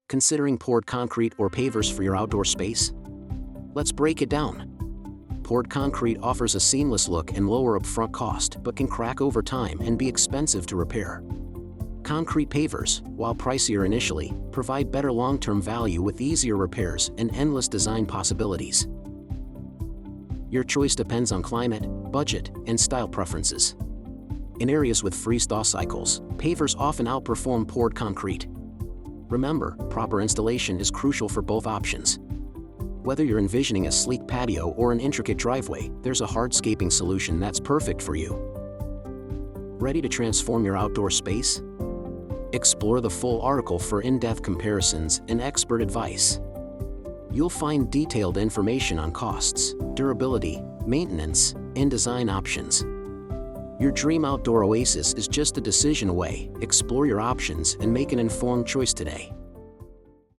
Considering poured concrete or pavers for your outdoor space? Let's break it down. Poured concrete offers a seamless look and lower upfront cost, but can crack over time and be expensive to repair. Concrete pavers, while pricier initially, provide better long-term value with easier repairs and endless design possibilities. Your choice depends on climate, budget, and style preferences. In areas with freeze-thaw cycles, pavers often outperform poured concrete. Remember, proper installation is crucial for both options. Whether you're envisioning a sleek patio or an intricate driveway, there's a hardscaping solution that's perfect for you. Ready to transform your outdoor space? Explore the full article for in-depth comparisons and expert advice. You'll find detailed information on costs, durability, maintenance, and design options. Your dream outdoor oasis is just a decision away. Explore your options and make an informed choice today.